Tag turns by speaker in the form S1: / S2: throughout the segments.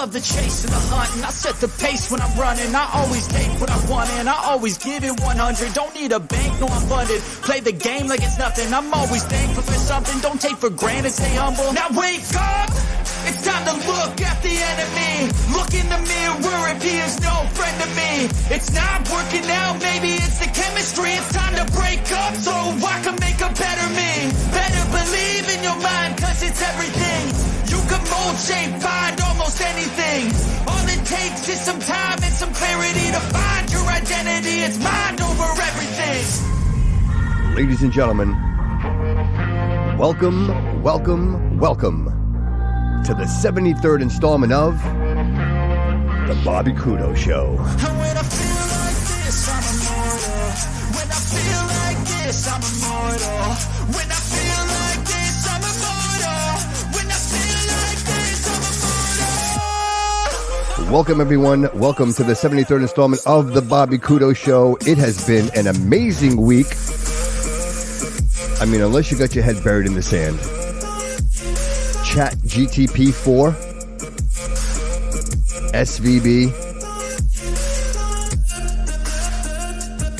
S1: love the chase and the hunt, and I set the pace when I'm running. I always take what I want and I always give it 100. Don't need a bank, no, I'm funded. Play the game like it's nothing. I'm always thankful for something. Don't take for granted, stay humble. Now wake up! It's time to look at the enemy. Look in the mirror if he is no friend to me. It's not working out, maybe it's the chemistry. It's time to break up so I can make a better me. Better believe in your mind, cause it's everything. You can mold, shape, find almost anything. All it takes is some time and some clarity to find your identity. It's mind over everything.
S2: Ladies and gentlemen, welcome to the 73rd installment of The Bobby Kudo Show.
S1: And when I feel like this, I'm immortal. When I feel like this, I'm immortal. When I feel like this, I'm immortal. When I feel like this, I'm immortal.
S2: Welcome, everyone. Welcome to the 73rd installment of The Bobby Kudo Show. It has been an amazing week. I mean, unless you got your head buried in the sand. Chat GTP 4, SVB,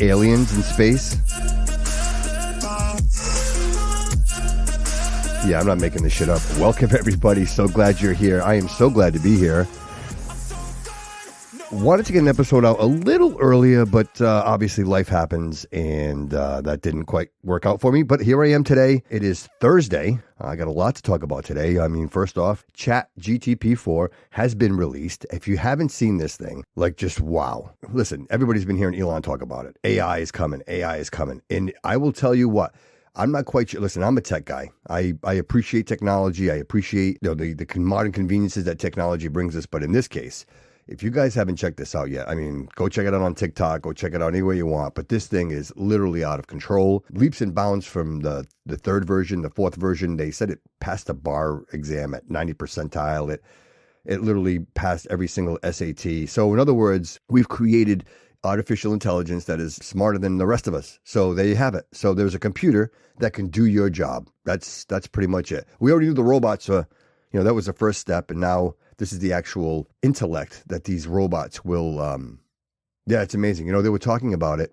S2: aliens in space. Yeah, I'm not making this shit up. Welcome, everybody. So glad you're here. I am so glad to be here. Wanted to get an episode out a little earlier, but obviously life happens, and that didn't quite work out for me. But here I am today. It is Thursday. I got a lot to talk about today. I mean, first off, Chat GTP 4 has been released. If you haven't seen this thing, like, just wow. Listen, everybody's been hearing Elon talk about it. AI is coming. AI is coming. And I will tell you what. I'm not quite sure. Listen, I'm a tech guy. I appreciate technology. I appreciate the modern conveniences that technology brings us. But in this case, if you guys haven't checked this out yet, I mean, go check it out on TikTok, go check it out anywhere you want. But this thing is literally out of control. Leaps and bounds from the third version, the fourth version. They said it passed the bar exam at 90 percentile. It literally passed every single SAT. So in other words, we've created artificial intelligence that is smarter than the rest of us. So there you have it. So there's a computer that can do your job. That's pretty much it. We already knew the robots, that was the first step. And now this is the actual intellect that these robots will, it's amazing. They were talking about it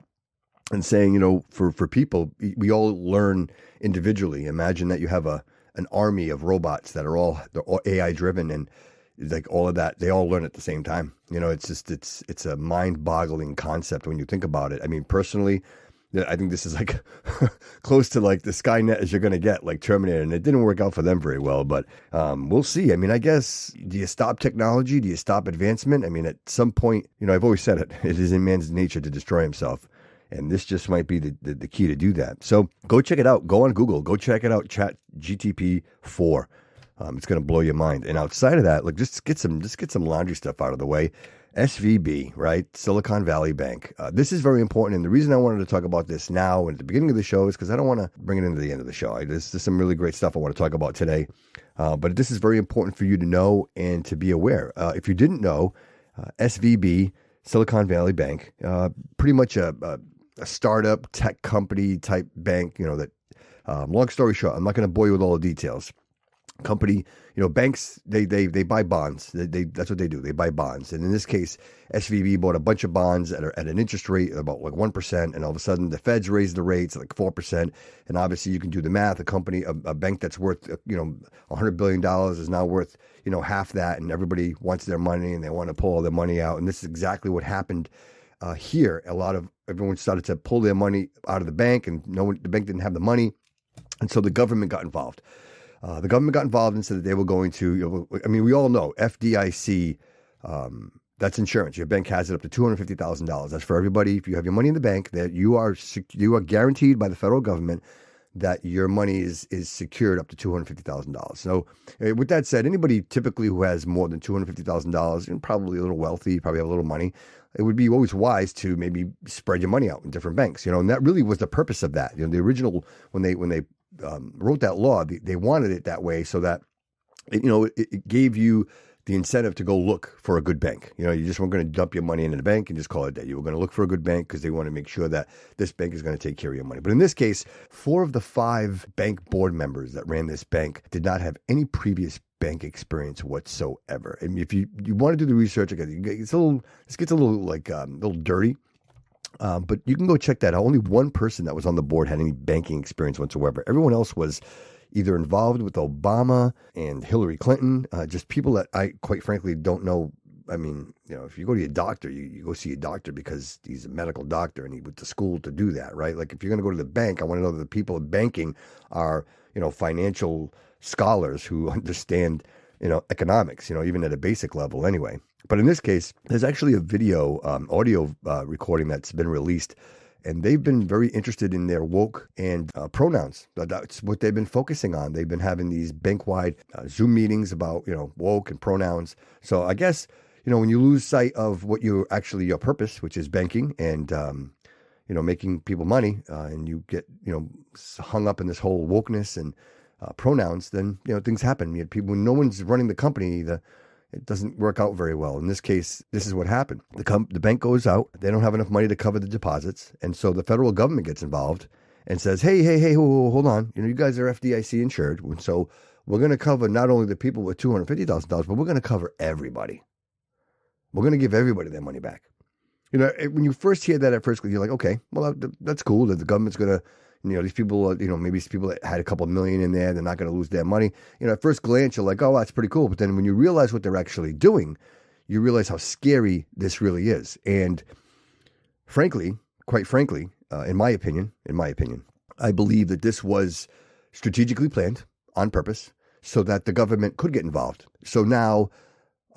S2: and saying, for people, we all learn individually. Imagine that you have an army of robots that are all AI driven, and like all of that, they all learn at the same time. It's a mind boggling concept when you think about it. I mean, personally, I think this is like close to like the Skynet as you're going to get, like Terminator, and it didn't work out for them very well, but we'll see. I mean, I guess, do you stop technology? Do you stop advancement? I mean, at some point, I've always said it is in man's nature to destroy himself, and this just might be the key to do that. So go check it out. Go on Google. Go check it out, Chat GTP 4. It's going to blow your mind. And outside of that, just get some laundry stuff out of the way. SVB, right? Silicon Valley Bank. This is very important. And the reason I wanted to talk about this now and at the beginning of the show is because I don't want to bring it into the end of the show. There's some really great stuff I want to talk about today. But this is very important for you to know and to be aware. If you didn't know, SVB, Silicon Valley Bank, pretty much a startup tech company type bank, that long story short, I'm not going to bore you with all the details. Company, banks, they buy bonds. That's what they do. They buy bonds. And in this case, SVB bought a bunch of bonds at an interest rate of about like 1%. And all of a sudden the feds raised the rates like 4%. And obviously you can do the math. A bank that's worth, $100 billion is now worth, half that. And everybody wants their money and they want to pull all their money out. And this is exactly what happened here. Everyone started to pull their money out of the bank, and the bank didn't have the money. And so the government got involved. The government got involved and said that they were going to, we all know FDIC, that's insurance. Your bank has it up to $250,000. That's for everybody. If you have your money in the bank, that you are guaranteed by the federal government that your money is secured up to $250,000. So with that said, anybody typically who has more than $250,000 and probably a little wealthy, probably have a little money, it would be always wise to maybe spread your money out in different banks, and that really was the purpose of that. The original, when they wrote that law, they wanted it that way so that, it gave you the incentive to go look for a good bank. You just weren't going to dump your money into the bank and just call it a day. You were going to look for a good bank because they want to make sure that this bank is going to take care of your money. But in this case, 4 of the 5 bank board members that ran this bank did not have any previous bank experience whatsoever. And if you want to do the research, again, this gets a little like a little dirty. But you can go check that out. Only one person that was on the board had any banking experience whatsoever. Everyone else was either involved with Obama and Hillary Clinton, just people that I quite frankly don't know. I mean, if you go to your doctor, you go see a doctor because he's a medical doctor and he went to school to do that, right? Like if you're going to go to the bank, I want to know that the people in banking are, financial scholars who understand, economics, even at a basic level anyway. But in this case, there's actually a video, audio recording that's been released, and they've been very interested in their woke and pronouns. That's what they've been focusing on. They've been having these bank-wide Zoom meetings about, woke and pronouns. So I guess, when you lose sight of what your purpose, which is banking and, making people money, and you get, hung up in this whole wokeness and pronouns, then, things happen. You have people, when no one's running the company, it doesn't work out very well. In this case, this is what happened. The bank goes out. They don't have enough money to cover the deposits. And so the federal government gets involved and says, hey, hold on. You guys are FDIC insured. And so we're going to cover not only the people with $250,000, but we're going to cover everybody. We're going to give everybody their money back. When you first hear that at first, you're like, okay, well, that's cool that the government's going to, these people, maybe it's people that had a couple million in there, they're not going to lose their money. At first glance, you're like, oh, that's pretty cool. But then when you realize what they're actually doing, you realize how scary this really is. And quite frankly, in my opinion, I believe that this was strategically planned on purpose so that the government could get involved. So now,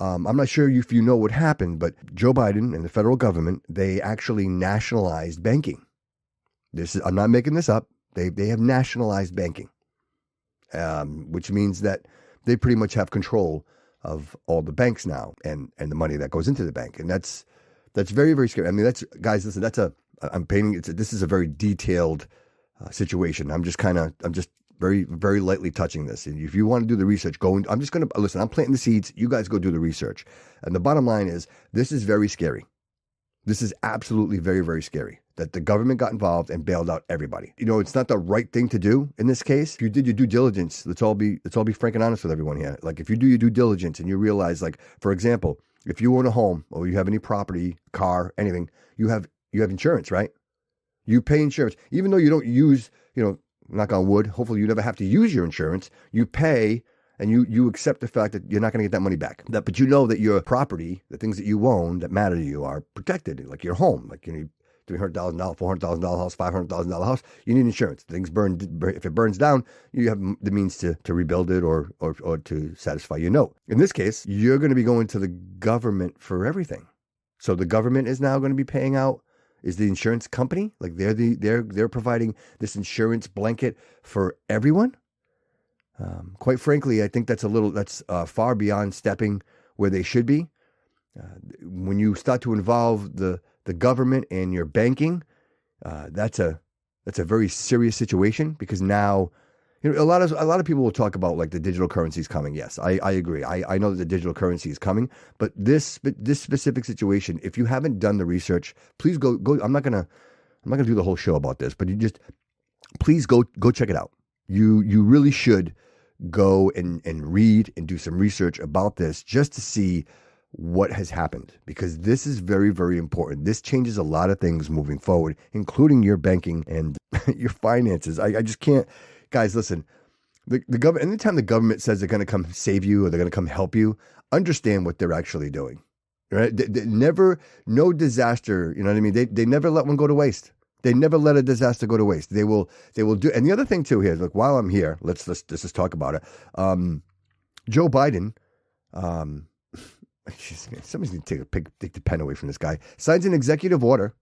S2: I'm not sure if you know what happened, but Joe Biden and the federal government, they actually nationalized banking. I'm not making this up. They have nationalized banking, which means that they pretty much have control of all the banks now and the money that goes into the bank. And that's very, very scary. I mean, guys, listen, this is a very detailed situation. I'm just very, very lightly touching this. And if you want to do the research, I'm planting the seeds. You guys go do the research. And the bottom line is, this is very scary. This is absolutely very, very scary that the government got involved and bailed out everybody. It's not the right thing to do in this case. If you did your due diligence, let's all be frank and honest with everyone here. Like if you do your due diligence and you realize, like, for example, if you own a home or you have any property, car, anything, you have insurance, right? You pay insurance. Even though you don't use, knock on wood, hopefully you never have to use your insurance, you pay and you accept the fact that you're not going to get that money back. But you know that your property, the things that you own that matter to you, are protected, like your home. Like, $300,000, $400,000 house, $500,000 house, you need insurance. Things if it burns down, you have the means to rebuild it or to satisfy your note. In this case, you're going to be going to the government for everything. So the government is now going to be paying out. Is the insurance company, like they're providing this insurance blanket for everyone? Quite frankly, I think that's far beyond stepping where they should be. When you start to involve the government and your banking, that's a very serious situation, because now, a lot of people will talk about like the digital currency is coming. Yes, I agree. I know that the digital currency is coming, but this specific situation, if you haven't done the research, please go. I'm not gonna do the whole show about this, but please go check it out. You really should go and read and do some research about this just to see what has happened, because this is very, very important. This changes a lot of things moving forward, including your banking and your finances. I just can't. Guys, listen, the government, anytime the government says they're going to come save you or they're going to come help you, understand what they're actually doing, right? No disaster, you know what I mean? They never let one go to waste. They never let a disaster go to waste. They will do. And the other thing too here is, look, while I'm here, let's just talk about it. Joe Biden, somebody's going to take the pen away from this guy, signs an executive order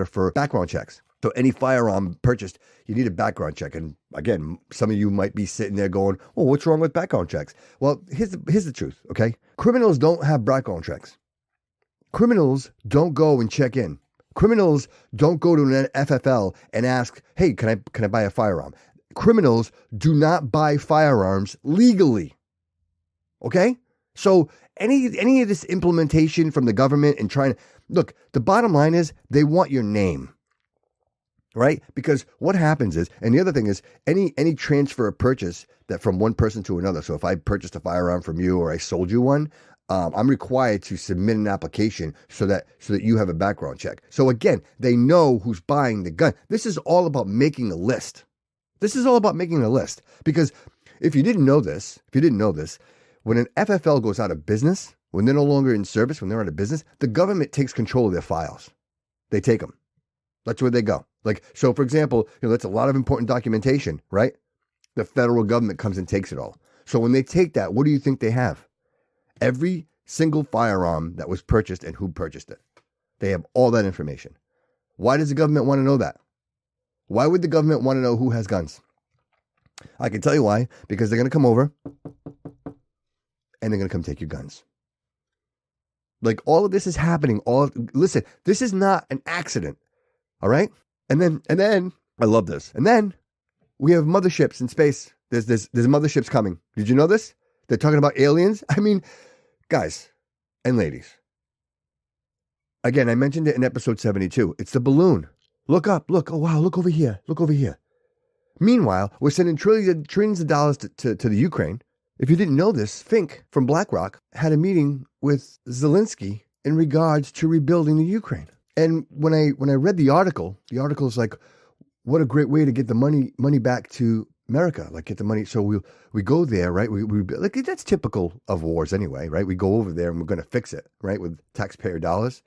S2: for background checks. So any firearm purchased, you need a background check. And again, some of you might be sitting there going, well, what's wrong with background checks? Well, here's the truth, okay? Criminals don't have background checks. Criminals don't go and check in. Criminals don't go to an FFL and ask, hey, can I buy a firearm? Criminals do not buy firearms legally, okay? So any of this implementation from the government and look, the bottom line is they want your name. right? Because what happens is, and the other thing is, any transfer of purchase that from one person to another. So if I purchased a firearm from you or I sold you one, I'm required to submit an application so that you have a background check. So again, they know who's buying the gun. This is all about making a list. This is all about making a list. Because if you didn't know this, when an FFL goes out of business, when they're no longer in service, when they're out of business, the government takes control of their files. They take them. That's where they go. Like, so for example, that's a lot of important documentation, right? The federal government comes and takes it all. So when they take that, what do you think they have? Every single firearm that was purchased and who purchased it. They have all that information. Why does the government want to know that? Why would the government want to know who has guns? I can tell you why. Because they're going to come over and they're going to come take your guns. Like, all of this is happening. Listen, this is not an accident. All right? And then I love this. And then we have motherships in space. There's motherships coming. Did you know this? They're talking about aliens. I mean, guys and ladies. Again, I mentioned it in episode 72. It's the balloon. Look up. Look. Oh, wow. Look over here. Look over here. Meanwhile, we're sending trillions of dollars to the Ukraine. If you didn't know this, Fink from BlackRock had a meeting with Zalinski in regards to rebuilding the Ukraine. And when I read the article is like, what a great way to get the money back to America, like get the money. So we go there, right? We like, that's typical of wars anyway, right? We go over there and we're going to fix it, right? With taxpayer dollars.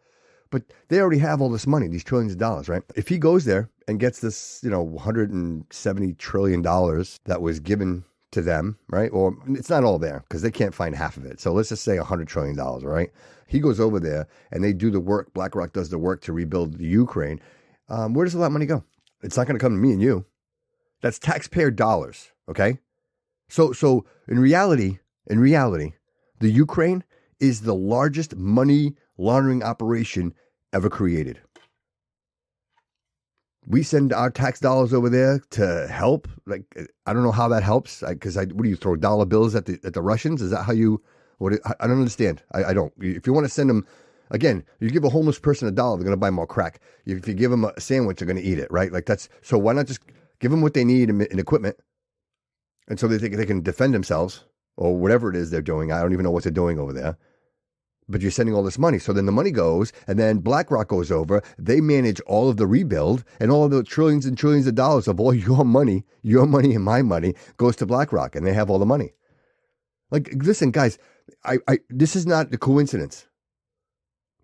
S2: But they already have all this money, these trillions of dollars, right? If he goes there and gets this, $170 trillion that was given to them, right? Or it's not all there because they can't find half of it. So let's just say $100 trillion, right? He goes over there and they do the work. BlackRock does the work to rebuild the Ukraine. Where does all that money go? It's not going to come to me and you. That's taxpayer dollars, okay? So in reality, the Ukraine is the largest money laundering operation ever created. We send our tax dollars over there to help. Like, I don't know how that helps. Because what do you throw dollar bills at the Russians? Is that how you? I don't understand. I don't. If you want to send them, again, you give a homeless person $1, they're going to buy more crack. If you give them a sandwich, they're going to eat it, right? Like that's. So why not just give them what they need in equipment, and so they can defend themselves or whatever it is they're doing. I don't even know what they're doing over there. But you're sending all this money. So then the money goes, and then BlackRock goes over. They manage all of the rebuild, and all of the trillions and trillions of dollars of all your money and my money goes to BlackRock, and they have all the money. Like, listen, guys, this is not a coincidence.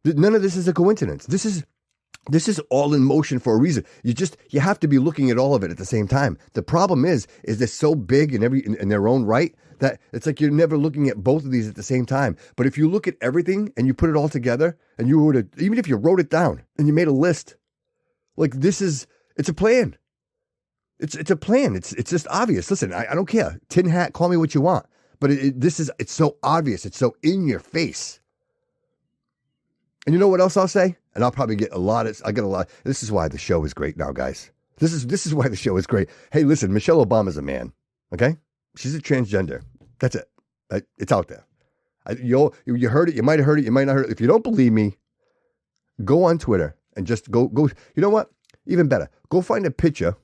S2: None of this is a coincidence. This is all in motion for a reason. You have to be looking at all of it at the same time. The problem is they're so big in their own right that it's like you're never looking at both of these at the same time. But if you look at everything and you put it all together and you were to, even if you wrote it down and you made a list, like it's a plan. It's a plan. It's just obvious. Listen, I don't care. Tin hat, call me what you want. But it's so obvious. It's so in your face. And you know what else I'll say? And I'll probably get a lot. This is why the show is great now, guys. This is why the show is great. Hey, listen, Micheal Obama's a man. Okay? She's a transgender. That's it. It's out there. You heard it. You might have heard it. You might not heard it. If you don't believe me, go on Twitter and just go. You know what? Even better. Go find a picture.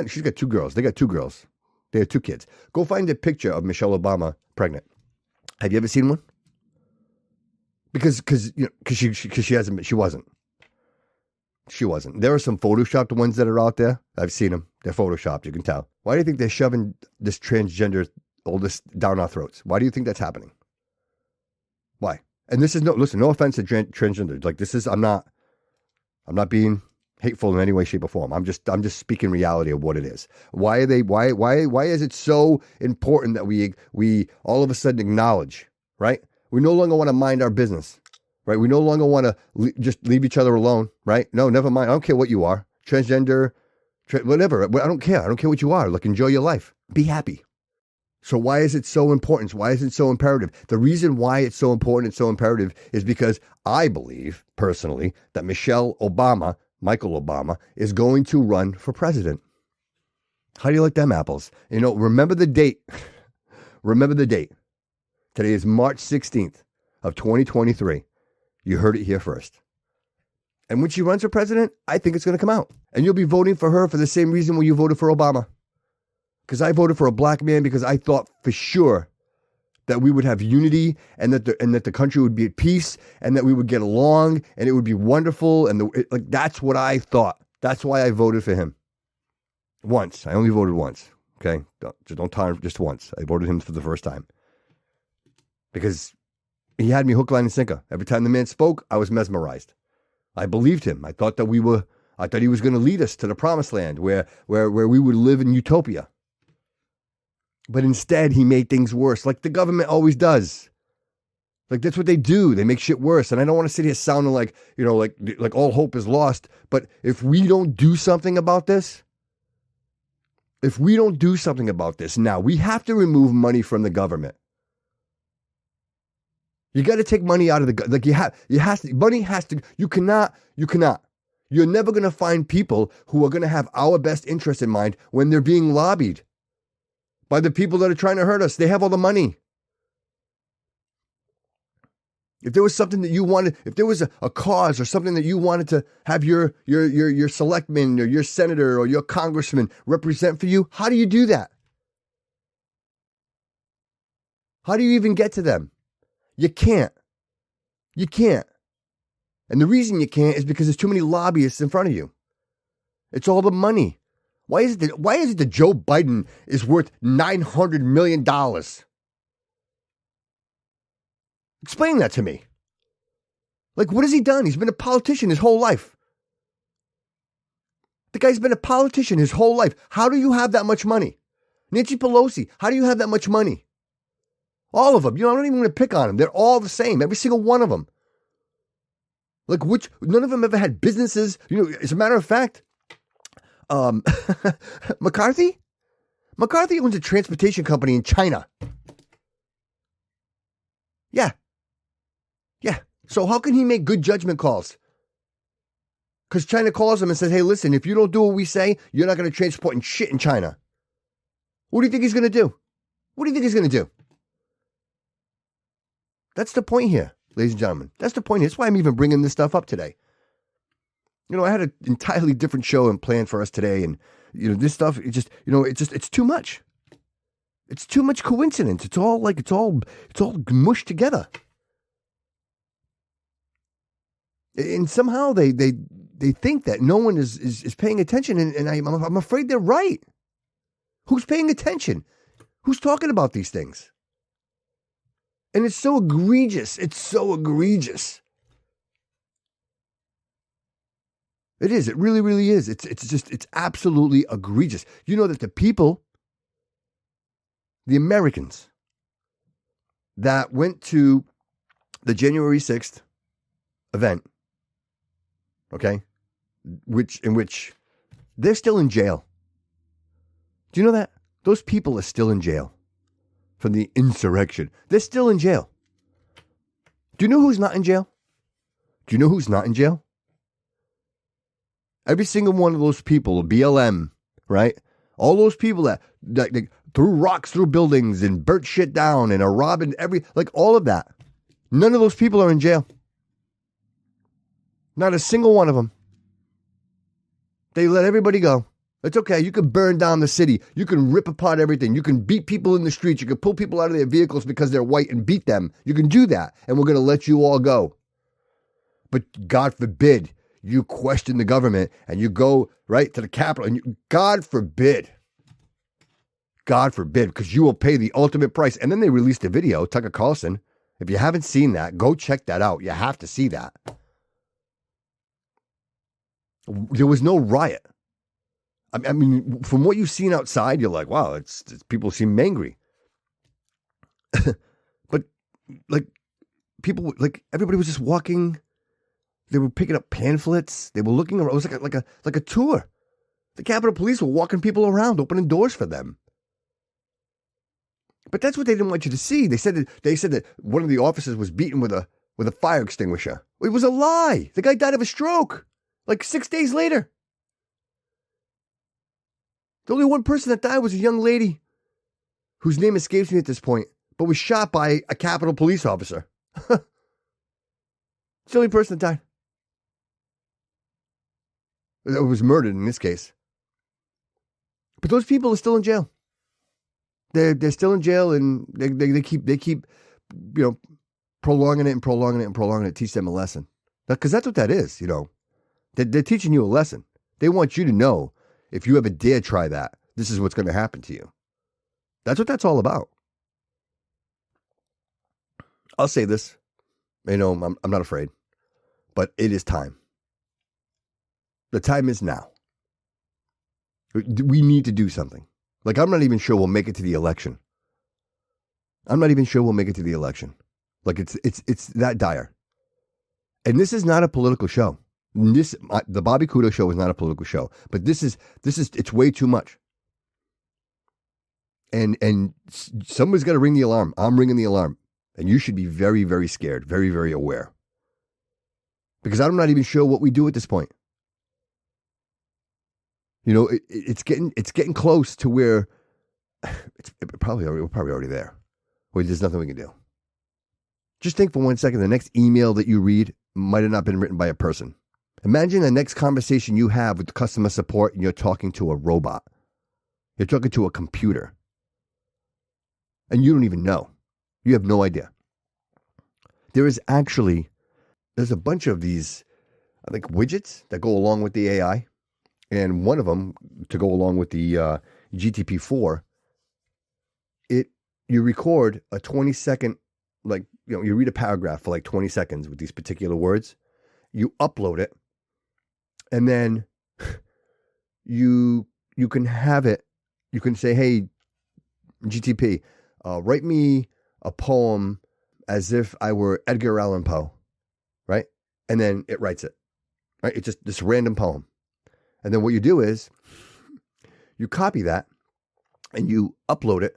S2: She's got 2 girls. They got 2 girls. They have 2 kids. Go find a picture of Micheal Obama pregnant. Have you ever seen one? Because she wasn't. There are some photoshopped ones that are out there. I've seen them. They're photoshopped. You can tell. Why do you think they're shoving this transgender, all this down our throats? Why do you think that's happening? Why? And this is no offense to transgender. Like I'm not being hateful in any way, shape, or form. I'm just speaking reality of what it is. Why is it so important that we all of a sudden acknowledge, right? We no longer want to mind our business, right? We no longer want to just leave each other alone, right? No, never mind. I don't care what you are. Transgender, whatever. I don't care. I don't care what you are. Like, enjoy your life. Be happy. So why is it so important? Why is it so imperative? The reason why it's so important and so imperative is because I believe, personally, that Micheal Obama, is going to run for president. How do you like them apples? Remember the date. Remember the date. Today is March 16th of 2023. You heard it here first. And when she runs for president, I think it's going to come out. And you'll be voting for her for the same reason when you voted for Obama. Because I voted for a black man because I thought for sure that we would have unity and that the country would be at peace and that we would get along and it would be wonderful. And that's what I thought. That's why I voted for him. Once. I only voted once. Okay? Don't time just once. I voted him for the first time. Because he had me hook, line, and sinker. Every time the man spoke, I was mesmerized. I believed him. I thought he was going to lead us to the promised land where we would live in utopia. But instead, he made things worse, like the government always does. Like, that's what they do. They make shit worse. And I don't want to sit here sounding like, like all hope is lost. But if we don't do something about this, now, we have to remove money from the government. You got to take money out of money has to, you cannot. You're never going to find people who are going to have our best interest in mind when they're being lobbied by the people that are trying to hurt us. They have all the money. If there was something that you wanted, if there was a cause or something that you wanted to have your selectman or your senator or your congressman represent for you, how do you do that? How do you even get to them? You can't. And the reason you can't is because there's too many lobbyists in front of you. It's all the money. Why is it that Joe Biden is worth $900 million? Explain that to me. Like, what has he done? He's been a politician his whole life. The guy's been a politician his whole life. How do you have that much money? Nancy Pelosi, how do you have that much money? All of them. I'm not even going to pick on them. They're all the same. Every single one of them. Like, none of them ever had businesses. As a matter of fact, McCarthy owns a transportation company in China. Yeah. So how can he make good judgment calls? Because China calls him and says, hey, listen, if you don't do what we say, you're not going to transport shit in China. What do you think he's going to do? That's the point here, ladies and gentlemen. That's the point here. That's why I'm even bringing this stuff up today. I had an entirely different show and plan for us today. And, this stuff, it's too much. It's too much coincidence. It's all mushed together. And somehow they think that no one is paying attention. And I'm afraid they're right. Who's paying attention? Who's talking about these things? And it's so egregious. It is. It really, really is. It's absolutely egregious. You know that the people, the Americans that went to the January 6th event, okay, in which they're still in jail. Do you know that? Those people are still in jail from the insurrection. They're still in jail. Do you know who's not in jail? Every single one of those people, BLM, right? All those people that threw rocks through buildings and burnt shit down and are robbing all of that. None of those people are in jail. Not a single one of them. They let everybody go. It's okay. You can burn down the city. You can rip apart everything. You can beat people in the streets. You can pull people out of their vehicles because they're white and beat them. You can do that. And we're going to let you all go. But God forbid you question the government and you go right to the Capitol. And God forbid, because you will pay the ultimate price. And then they released a video, Tucker Carlson. If you haven't seen that, go check that out. You have to see that. There was no riot. I mean, from what you've seen outside, you're like, wow, it's people seem angry. But people, everybody was just walking. They were picking up pamphlets. They were looking around. It was like a tour. The Capitol Police were walking people around, opening doors for them. But that's what they didn't want you to see. They said that one of the officers was beaten with a fire extinguisher. It was a lie. The guy died of a stroke 6 days later. The only one person that died was a young lady whose name escapes me at this point, but was shot by a Capitol Police officer. It's the only person that died. It was murdered in this case. But those people are still in jail. They're still in jail, and they keep prolonging it, teach them a lesson. Because that's what that is, They're teaching you a lesson. They want you to know, if you ever dare try that, this is what's going to happen to you. That's what that's all about. I'll say this. I'm not afraid. But it is time. The time is now. We need to do something. Like, I'm not even sure we'll make it to the election. Like, it's that dire. And this is not a political show. The Bobby Kudo show is not a political show. But it's way too much. And somebody's got to ring the alarm. I'm ringing the alarm. And you should be very, very scared, very, very aware. Because I'm not even sure what we do at this point. It's getting close to where we're probably already there. Where there's nothing we can do. Just think for 1 second, the next email that you read might have not been written by a person. Imagine the next conversation you have with customer support and you're talking to a robot. You're talking to a computer. And you don't even know. You have no idea. There's a bunch of these, I think, widgets that go along with the AI. And one of them, to go along with the GTP4, you record a 20-second, you read a paragraph for 20 seconds with these particular words. You upload it, and then you can have it. You can say, "Hey, GTP, write me a poem as if I were Edgar Allan Poe," right? And then it writes it, right? It's just this random poem. And then what you do is you copy that and you upload it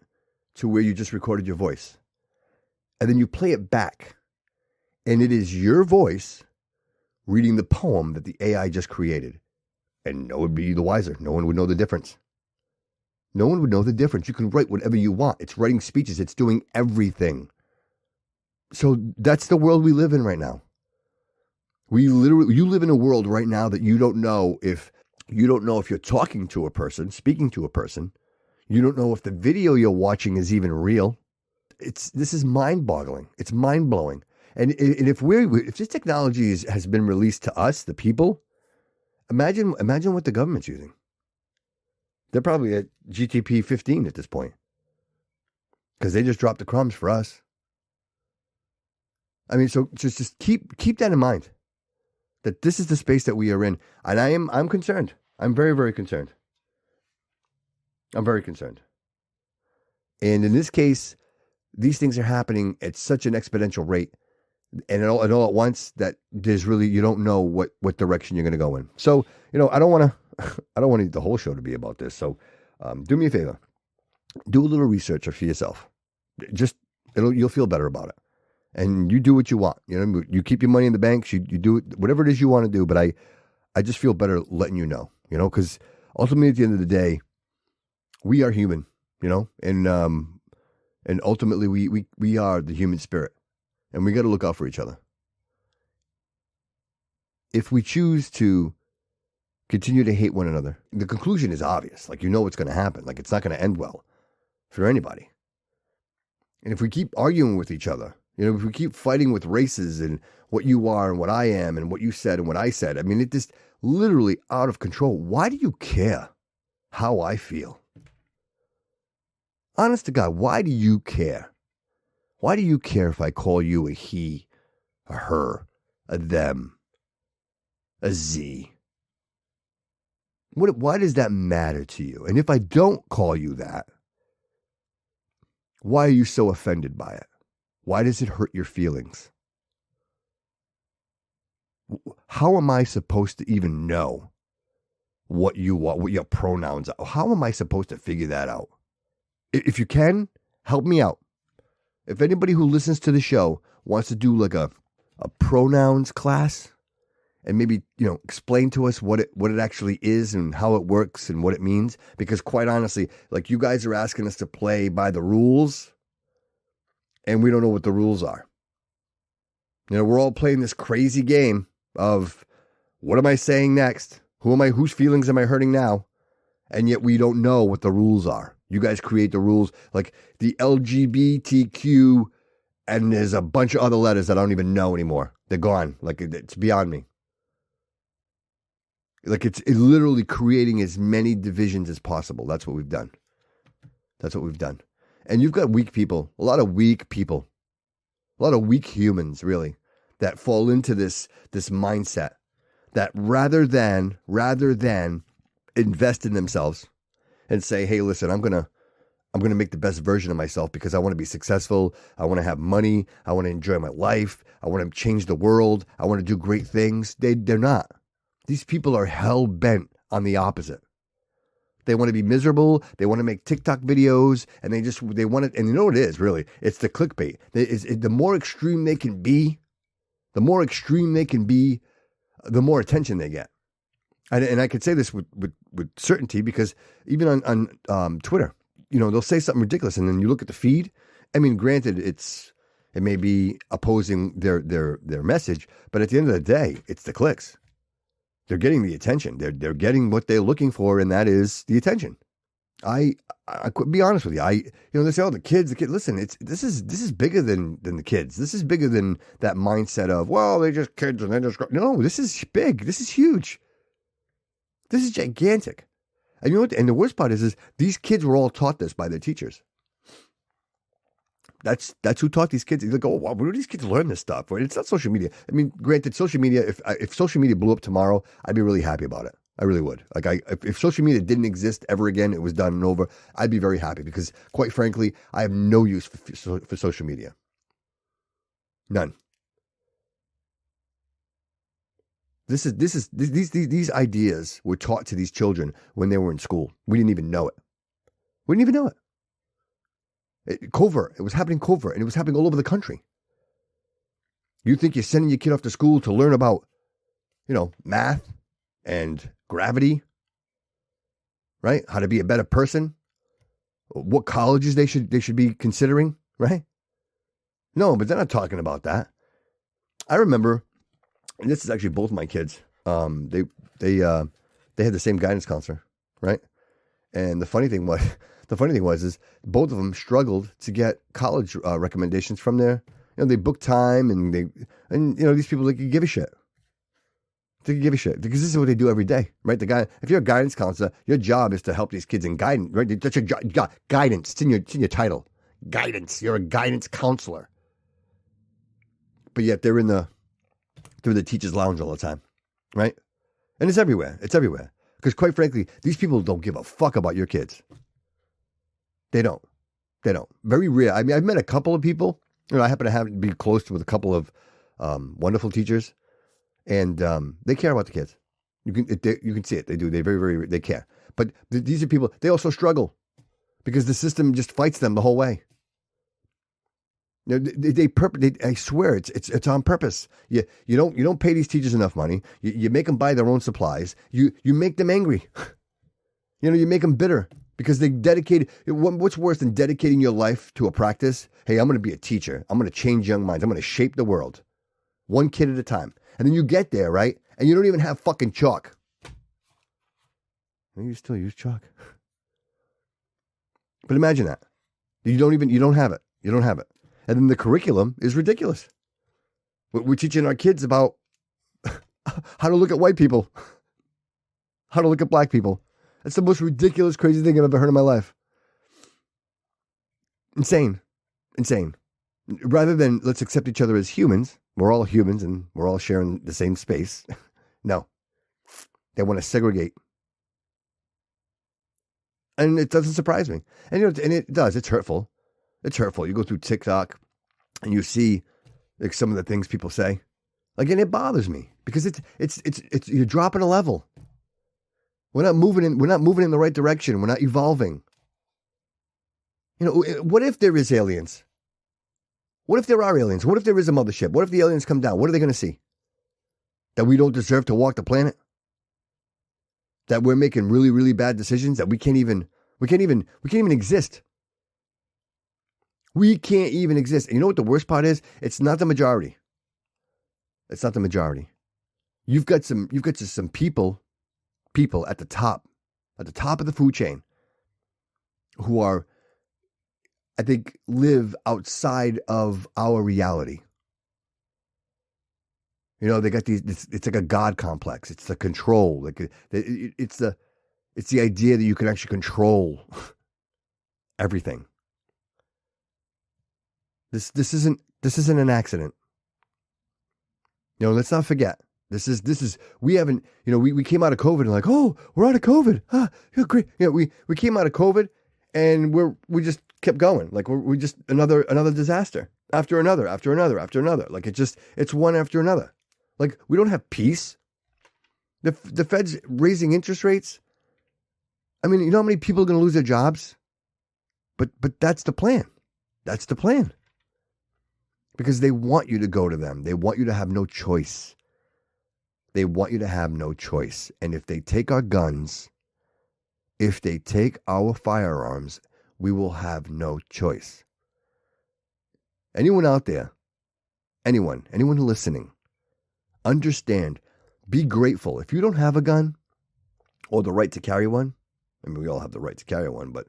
S2: to where you just recorded your voice. And then you play it back. And it is your voice reading the poem that the AI just created. And no one would be the wiser. No one would know the difference. No one would know the difference. You can write whatever you want. It's writing speeches. It's doing everything. So that's the world we live in right now. You live in a world right now that you don't know if you're talking to a person, speaking to a person. You don't know if the video you're watching is even real. This is mind-boggling. It's mind-blowing. And if this technology has been released to us, the people, imagine what the government's using. They're probably at GTP 15 at this point, because they just dropped the crumbs for us. I mean, so just keep that in mind, that this is the space that we are in, and I'm concerned. I'm very, very concerned. I'm very concerned. And in this case, these things are happening at such an exponential rate, and all at once, that you don't know what direction you're going to go in. So, I don't want the whole show to be about this. So, do me a favor, do a little research for yourself. You'll feel better about it, and you do what you want. You keep your money in the bank. You do whatever it is you want to do. But I just feel better letting you know. Because ultimately, at the end of the day, we are human. And ultimately, we are the human spirit. And we got to look out for each other. If we choose to continue to hate one another, the conclusion is obvious. What's going to happen. It's not going to end well for anybody. And if we keep arguing with each other, if we keep fighting with races and what you are and what I am and what you said and what I said, I mean, it just literally out of control. Why do you care how I feel? Honest to God, why do you care? Why do you care if I call you a he, a her, a them, a z? Why does that matter to you? And if I don't call you that, why are you so offended by it? Why does it hurt your feelings? How am I supposed to even know what you want, what your pronouns are? How am I supposed to figure that out? If you can, help me out. If anybody who listens to the show wants to do a pronouns class and maybe, explain to us what it actually is and how it works and what it means, because quite honestly, you guys are asking us to play by the rules and we don't know what the rules are. We're all playing this crazy game of what am I saying next? Whose feelings am I hurting now? And yet we don't know what the rules are. You guys create the rules, like the LGBTQ, and there's a bunch of other letters that I don't even know anymore. They're gone. Like, it's beyond me. Like, it's literally creating as many divisions as possible. That's what we've done. That's what we've done. And you've got weak people, a lot of weak people, a lot of weak humans, really, that fall into this mindset that rather than invest in themselves and say, hey, listen, I'm gonna make the best version of myself because I want to be successful. I want to have money. I want to enjoy my life. I want to change the world. I want to do great things. They're not. These people are hell bent on the opposite. They want to be miserable. They want to make TikTok videos, and they want it. And you know what it is, really? It's the clickbait. The more extreme they can be, the more attention they get. And I could say this with certainty because even on Twitter, they'll say something ridiculous, and then you look at the feed. I mean, granted, it may be opposing their message, but at the end of the day, it's the clicks. They're getting the attention. They're getting what they're looking for, and that is the attention. I could be honest with you. They say, the kids. Listen, this is bigger than the kids. This is bigger than that mindset of, well, they're just kids and they're just. No, this is big. This is huge. This is gigantic. And you know what? And the worst part is these kids were all taught this by their teachers. That's who taught these kids. They go, where do these kids learn this stuff? It's not social media. I mean, granted, social media. If social media blew up tomorrow, I'd be really happy about it. I really would. Like, if social media didn't exist ever again, it was done and over, I'd be very happy because, quite frankly, I have no use for social media. None. These ideas were taught to these children when they were in school. We didn't even know it. Covert. It was happening covert, and it was happening all over the country. You think you're sending your kid off to school to learn about, math and gravity, right? How to be a better person, what colleges they should be considering, right? No, but they're not talking about that. I remember. And this is actually both my kids. They had the same guidance counselor, right? And the funny thing was is both of them struggled to get college recommendations from there. They booked time and these people, they could give a shit. They could give a shit because this is what they do every day, right? If you're a guidance counselor, your job is to help these kids in guidance, right? That's your job. Guidance. It's in your title. Guidance. You're a guidance counselor. But yet they're through the teacher's lounge all the time, right? And it's everywhere. Because quite frankly, these people don't give a fuck about your kids. They don't. Very rare. I mean, I've met a couple of people. I happen to be close with a couple of wonderful teachers, and they care about the kids. You can see it. They do. They very, very, they care. But these are people. They also struggle because the system just fights them the whole way. I swear it's on purpose. You don't pay these teachers enough money. You make them buy their own supplies. You make them angry. You make them bitter because they dedicated. What's worse than dedicating your life to a practice? Hey, I'm going to be a teacher. I'm going to change young minds. I'm going to shape the world, one kid at a time. And then you get there, right? And you don't even have fucking chalk. You still use chalk. But imagine that. You don't have it. You don't have it. And then the curriculum is ridiculous. We're teaching our kids about how to look at white people, how to look at black people. That's the most ridiculous, crazy thing I've ever heard in my life. Insane. Rather than let's accept each other as humans, we're all humans and we're all sharing the same space. No, they want to segregate. And it doesn't surprise me. And it does. It's hurtful. It's hurtful. You go through TikTok and you see like some of the things people say. Like, and it bothers me because it's you're dropping a level. We're not moving in the right direction. We're not evolving. What if there is aliens? What if there are aliens? What if there is a mothership? What if the aliens come down? What are they going to see? That we don't deserve to walk the planet? That we're making really, really bad decisions? That we can't even exist? We can't even exist. And you know what the worst part is? It's not the majority. It's not the majority. You've got some people people at the top of the food chain who are, I think, live outside of our reality. You know, they got these, it's like a God complex. It's the control. Like it's the idea that you can actually control everything. This isn't an accident. You know, let's not forget. This is we haven't, you know, we came out of COVID and like, oh, we're out of COVID. Ah, yeah, great. You know, we came out of COVID and we just kept going. Like we just another disaster after another. Like it's one after another. Like we don't have peace. The Fed's raising interest rates. I mean, you know how many people are going to lose their jobs? But that's the plan. That's the plan. Because they want you to go to them. They want you to have no choice. They want you to have no choice. And if they take our guns, if they take our firearms, we will have no choice. Anyone out there, anyone listening, understand, be grateful. If you don't have a gun or the right to carry one, I mean, we all have the right to carry one, but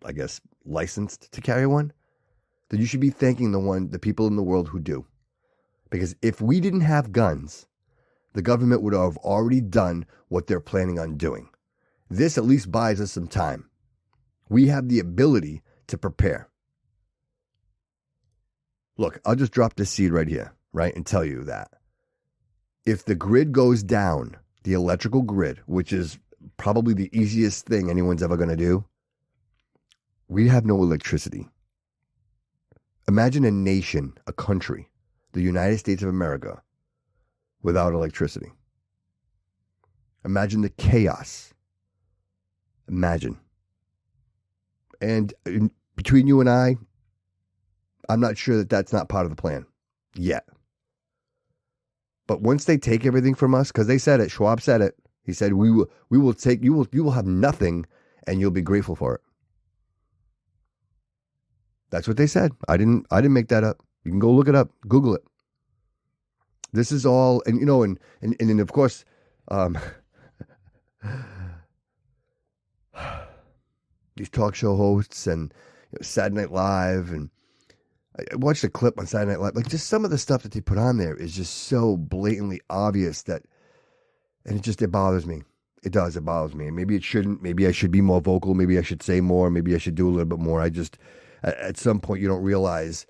S2: I guess licensed to carry one, then you should be thanking the people in the world who do. Because if we didn't have guns, the government would have already done what they're planning on doing. This at least buys us some time. We have the ability to prepare. Look, I'll just drop this seed right here, right, and tell you that if the grid goes down, the electrical grid, which is probably the easiest thing anyone's ever going to do, we have no electricity. Imagine a nation, a country, the United States of America, without electricity. Imagine the chaos. Imagine. And between you and I'm not sure that that's not part of the plan yet. But once they take everything from us, because they said it, Schwab said it. He said, we will take, you will have nothing and you'll be grateful for it. That's what they said. I didn't make that up. You can go look it up, Google it. This is all, and you know, and of course, these talk show hosts and Saturday Night Live, and I watched a clip on Saturday Night Live. Like, just some of the stuff that they put on there is just so blatantly obvious that, and it bothers me. It does. It bothers me. And maybe it shouldn't. Maybe I should be more vocal. Maybe I should say more. Maybe I should do a little bit more. At some point, you don't realize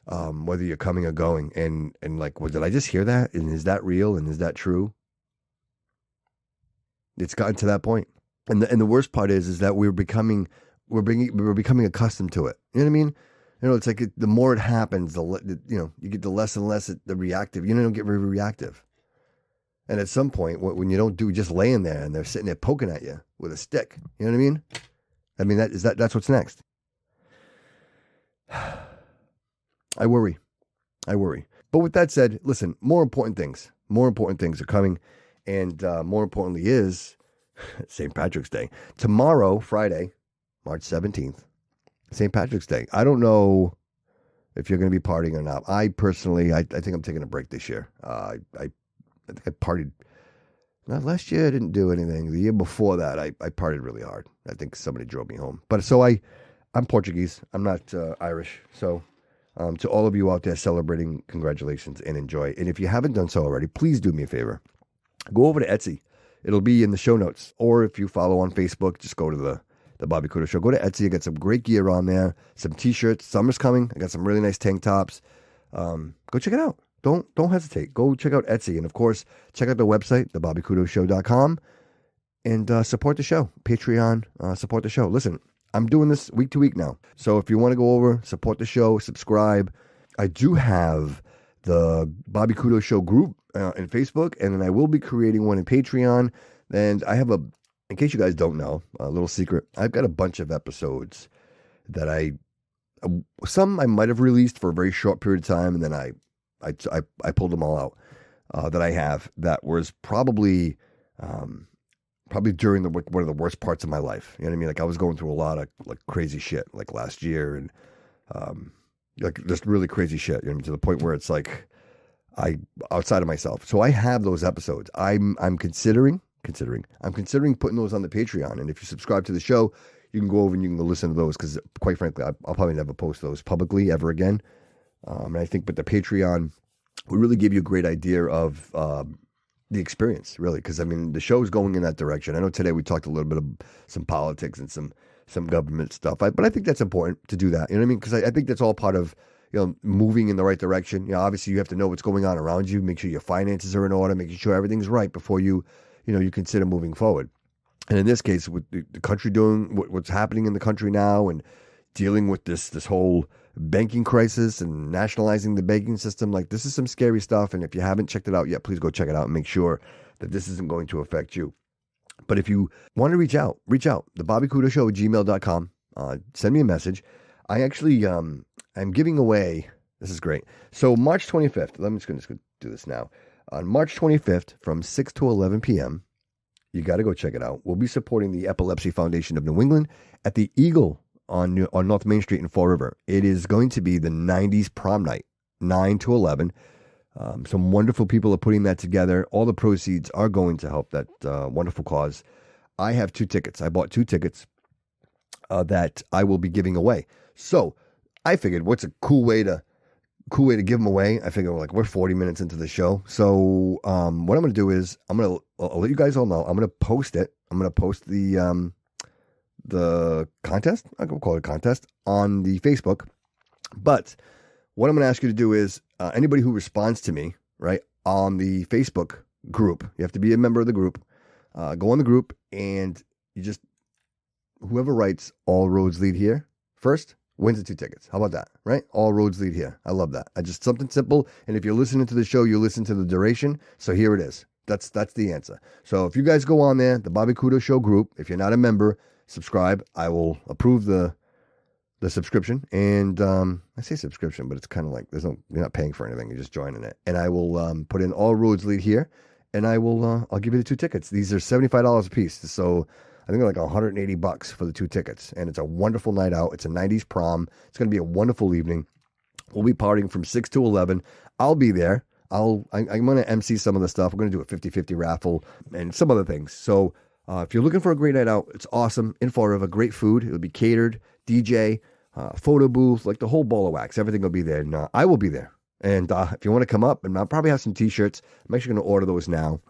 S2: whether you're coming or going. And like, well, did I just hear that? And is that real? And is that true? It's gotten to that point. And the worst part is that we're becoming accustomed to it. You know what I mean? You know, it's like the more it happens, you get the less and less the reactive. You don't get very reactive. And at some point, when you don't do just laying there and they're sitting there poking at you with a stick, you know what I mean? I mean, that's what's next. I worry. But with that said, listen, more important things are coming. And more importantly is St. Patrick's Day. Tomorrow, Friday, March 17th, St. Patrick's Day. I don't know if you're going to be partying or not. I personally, I think I'm taking a break this year. I think I partied. Not last year, I didn't do anything. The year before that, I partied really hard. I think somebody drove me home. But so I'm Portuguese. I'm not Irish. So to all of you out there celebrating, congratulations and enjoy. And if you haven't done so already, please do me a favor. Go over to Etsy. It'll be in the show notes. Or if you follow on Facebook, just go to the Bobby Kudo Show. Go to Etsy. I got some great gear on there. Some t-shirts. Summer's coming. I got some really nice tank tops. Go check it out. Don't hesitate. Go check out Etsy. And of course, check out the website, thebobbykudo.show.com, and support the show. Patreon, support the show. Listen, I'm doing this week to week now. So if you want to go over, support the show, subscribe. I do have the Bobby Kudo Show group in Facebook, and then I will be creating one in Patreon. And I have in case you guys don't know, a little secret, I've got a bunch of episodes that some I might have released for a very short period of time, and then I pulled them all out that I have that was probably during one of the worst parts of my life. You know what I mean? Like, I was going through a lot of like crazy shit like last year, and like just really crazy shit, you know, to the point where it's like outside of myself. So I have those episodes. I'm considering I'm considering putting those on the Patreon. And if you subscribe to the show, you can go over and you can go listen to those because, quite frankly, I'll probably never post those publicly ever again. And I think, but the Patreon will really give you a great idea of the experience, really, because I mean the show is going in that direction. I know today we talked a little bit of some politics and some government stuff, but I think that's important to do that. You know what I mean? Because I think that's all part of moving in the right direction. Obviously you have to know what's going on around you, make sure your finances are in order, making sure everything's right before you consider moving forward. And in this case, with the country doing what's happening in the country now and dealing with this whole banking crisis and nationalizing the banking system, like this is some scary stuff. And if you haven't checked it out yet, please go check it out and make sure that this isn't going to affect you. But if you want to reach out, thebobbycudoshow@gmail.com. Send me a message. I actually, I'm giving away, this is great. So March 25th, I'm just going to do this now. On March 25th from 6 to 11 p.m., you got to go check it out. We'll be supporting the Epilepsy Foundation of New England at the Eagle on North Main Street in Fall River. It is going to be the 90s prom night, 9 to 11. Some wonderful people are putting that together. All the proceeds are going to help that wonderful cause. I have 2 tickets. I bought 2 tickets that I will be giving away. So I figured, what's a cool way to give them away? I figure we're 40 minutes into the show. So what I'm going to do is I'll let you guys all know. I'm going to post it. I'm going to post the contest. I can call it a contest on the Facebook. But what I'm going to ask you to do is anybody who responds to me, right, on the Facebook group, you have to be a member of the group. Go on the group and whoever writes "All roads lead here" first wins the 2 tickets. How about that, right? All roads lead here. I love that. Something simple. And if you're listening to the show, you listen to the duration. So here it is. That's the answer. So if you guys go on there, the Bobby Kudo Show group, if you're not a member, subscribe. I will approve the subscription. And I say subscription, but it's kind of like you're not paying for anything. You're just joining it. And I will put in "All roads lead here," and I'll give you the 2 tickets. These are $75 a piece. So I think they're like $180 for the 2 tickets. And it's a wonderful night out. It's a 90s prom. It's going to be a wonderful evening. We'll be partying from 6 to 11. I'll be there. I'm going to MC some of the stuff. We're going to do a 50-50 raffle and some other things. So if you're looking for a great night out, it's awesome. In Fall River, great food. It'll be catered, DJ, photo booth, like the whole ball of wax. Everything will be there. And I will be there. And if you want to come up, and I'll probably have some T-shirts. I'm actually going to order those now.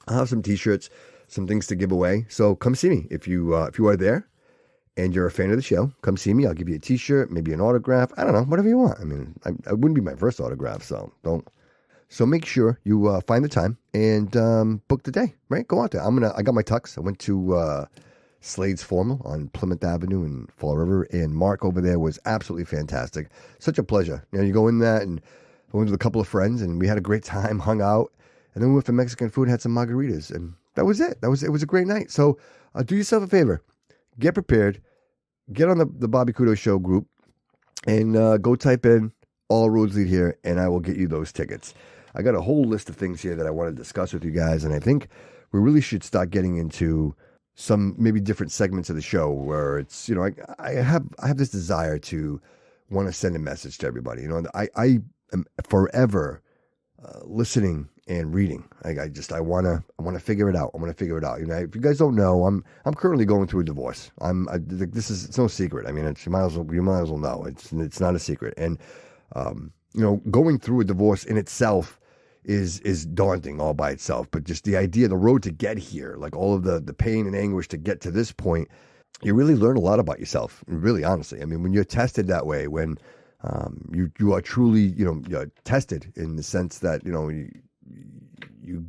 S2: I'll have some T-shirts, some things to give away. So come see me. If you are there and you're a fan of the show, come see me. I'll give you a T-shirt, maybe an autograph. I don't know, whatever you want. I mean, I wouldn't be my first autograph, so don't. So make sure you find the time and book the day, right? Go out there. I got my tux. I went to Slade's Formal on Plymouth Avenue in Fall River, and Mark over there was absolutely fantastic. Such a pleasure. You go in that, and I went with a couple of friends, and we had a great time, hung out, and then we went for Mexican food, had some margaritas, and that was it. It was a great night. So do yourself a favor. Get prepared. Get on the Bobby Kudo Show group and go type in "All roads lead here," and I will get you those tickets. I got a whole list of things here that I want to discuss with you guys, and I think we really should start getting into some maybe different segments of the show where it's, I have this desire to want to send a message to everybody. I am forever listening and reading. I want to figure it out. I want to figure it out. If you guys don't know, I'm currently going through a divorce. It's no secret. I mean, you might as well know. It's not a secret. And going through a divorce in itself is daunting all by itself. But just the idea, the road to get here, like all of the pain and anguish to get to this point, you really learn a lot about yourself. Really, honestly, I mean, when you're tested that way, when you are truly, you're tested in the sense that you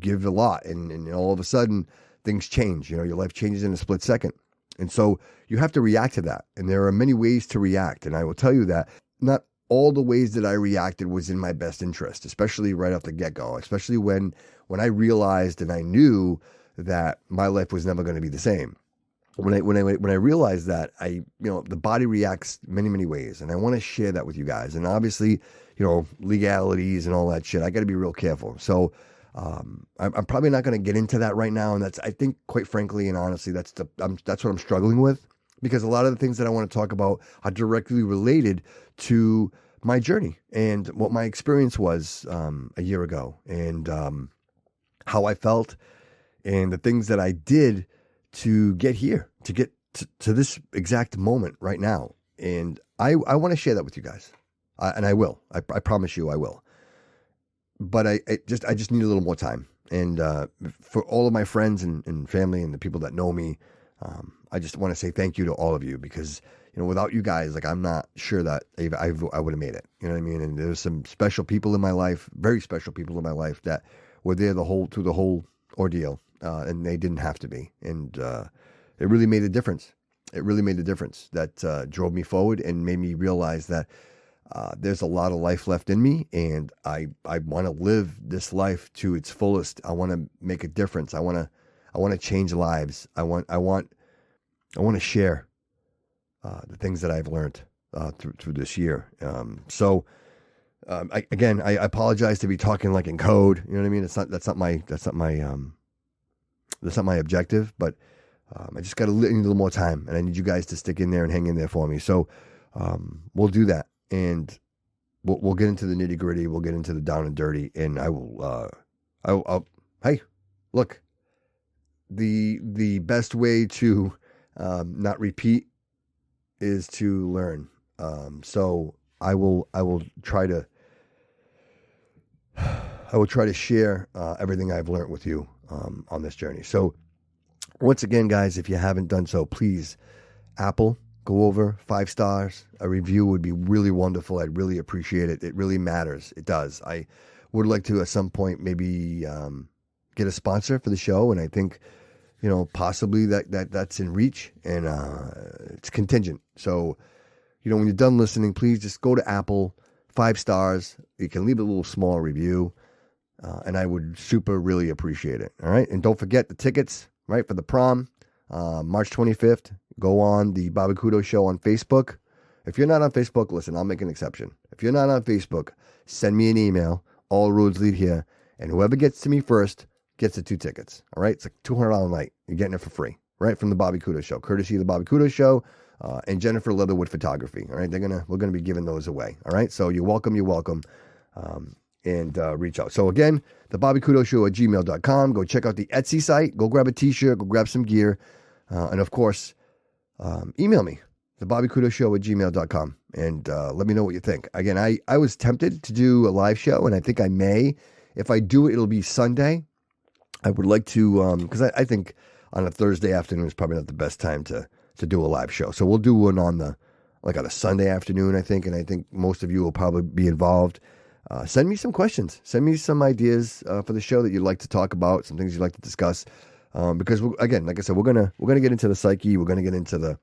S2: give a lot, and all of a sudden things change. Your life changes in a split second, and so you have to react to that. And there are many ways to react, and I will tell you that not all the ways that I reacted was in my best interest, especially right off the get-go, especially when I realized and I knew that my life was never going to be the same. When I realized that, the body reacts many, many ways, and I want to share that with you guys. And obviously, legalities and all that shit, I got to be real careful. So I'm probably not going to get into that right now. And I think, quite frankly and honestly, that's what I'm struggling with, because a lot of the things that I want to talk about are directly related to my journey and what my experience was a year ago, and how I felt and the things that I did to get here, to get to this exact moment right now. And I want to share that with you guys. And I will. I promise you I will. But I just need a little more time. And for all of my friends and family and the people that know me, I just want to say thank you to all of you, because without you guys, like, I'm not sure that I would have made it. You know what I mean? And there's some special people in my life, very special people in my life, that were there through the whole ordeal, and they didn't have to be. And it really made a difference. It really made a difference that drove me forward and made me realize that there's a lot of life left in me, and I want to live this life to its fullest. I want to make a difference. I want to change lives. I want to share the things that I've learned through this year. I apologize to be talking like in code. You know what I mean? That's not my objective. But I just need a little more time, and I need you guys to stick in there and hang in there for me. So we'll do that, and we'll get into the nitty gritty. We'll get into the down and dirty, and I will. Hey, look. The best way to not repeat is to learn. So I will try to share everything I've learned with you on this journey. So once again, guys, if you haven't done so, please, Apple, go over 5 stars. A review would be really wonderful. I'd really appreciate it. It really matters. It does. I would like to at some point maybe get a sponsor for the show, and I think possibly that's in reach, and it's contingent. So when you're done listening, please just go to Apple, 5 stars. You can leave a little small review, and I would really appreciate it. All right, and don't forget the tickets, right, for the prom, March 25th. Go on the Bobby Kudo Show on Facebook. If you're not on Facebook, listen, I'll make an exception. If you're not on Facebook, send me an email. All roads lead here, and whoever gets to me first gets the 2 tickets. All right, it's like $200 a night. You're getting it for free, right, from the Bobby Kudo Show, courtesy of the Bobby Kudo Show, and Jennifer Leatherwood Photography. All right, we're gonna be giving those away. All right, so you're welcome, and reach out. So again, the Bobby Kudo Show at gmail.com. Go check out the Etsy site. Go grab a t-shirt. Go grab some gear, and of course, email me, the Bobby Kudo Show at gmail.com, and let me know what you think. Again, I was tempted to do a live show, and I think I may. If I do it, it'll be Sunday. I would like to, because I think on a Thursday afternoon is probably not the best time to do a live show. So we'll do one on a Sunday afternoon, I think, and I think most of you will probably be involved. Send me some questions. Send me some ideas for the show that you'd like to talk about, some things you'd like to discuss. Because again, like I said, we're gonna get into the psyche. We're gonna get into the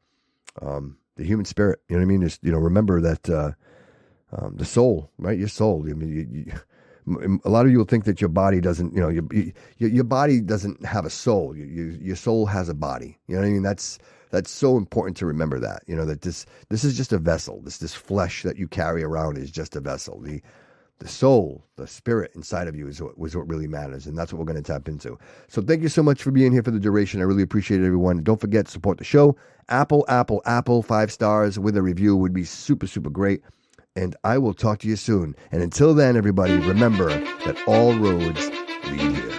S2: human spirit. You know what I mean? Just remember that the soul, right? Your soul. I mean, a lot of you will think that your body doesn't, your body doesn't have a soul. Your soul has a body. You know what I mean? That's so important to remember that, that this is just a vessel. This flesh that you carry around is just a vessel. The soul, the spirit inside of you is what really matters. And that's what we're going to tap into. So thank you so much for being here for the duration. I really appreciate it, everyone. Don't forget to support the show. Apple, 5 stars with a review would be super, super great. And I will talk to you soon. And until then, everybody, remember that all roads lead here.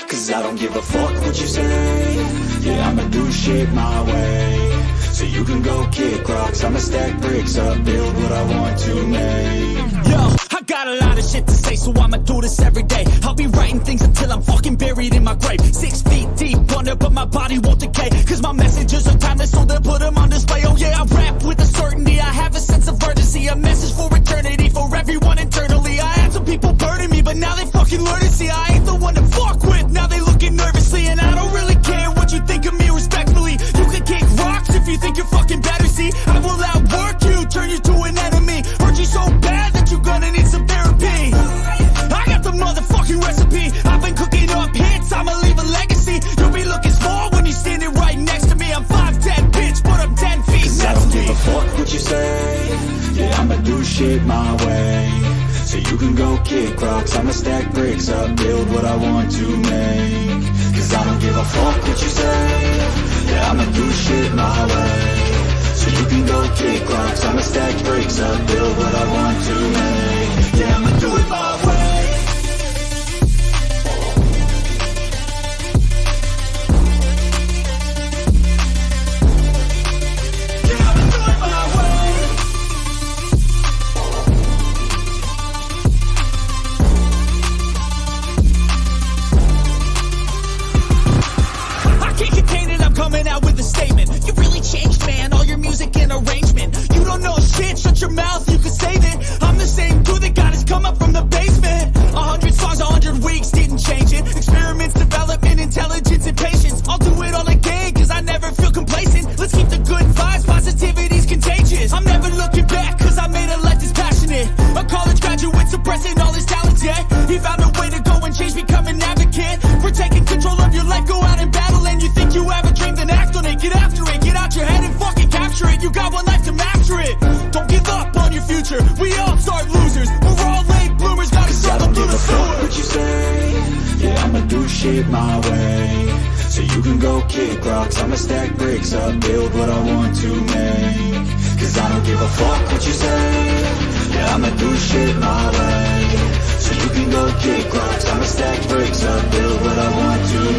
S1: 'Cause I don't give a fuck what you say. Yeah, I'ma do shit my way. So you can go kick rocks, I'ma stack bricks up, build what I want to make. Yo, I got a lot of shit to say, so I'ma do this every day. I'll be writing things until I'm fucking buried in my grave. 6 feet deep under, but my body won't decay. 'Cause my messages are timeless, so they'll put them on display. Oh yeah, I rap with a certainty, I have a sense of urgency. A message for eternity, for everyone internally. I had some people burning me, but now they fucking learn to see I ain't the one to fuck with. Now they looking nervously, and I don't really care what you think of me respectfully. You can kick rocks if you think you're fucking better, see. I will outwork you, turn you to an enemy. Hurt you so bad that you're gonna need some therapy. I got the motherfucking recipe. I've been cooking up hits, I'ma leave a legacy. You'll be looking small when you're standing right next to me. I'm 5'10", bitch, but I'm 10 feet. 'Cause I don't give a fuck what you say. Yeah, I'ma do shit my way. So you can go kick rocks, I'ma stack bricks up, build what I want to make. 'Cause I don't give a fuck what you say. Yeah, I'ma do shit my way. So you can go kick rocks, I'ma stack bricks up, build what I want to make. Yeah, I'ma do it my way. my way. So you can go kick rocks, I'ma stack bricks up, build what I want to make. Cause I don't give a fuck what you say, yeah, I'ma do shit my way. So you can go kick rocks, I'ma stack bricks up, build what I want to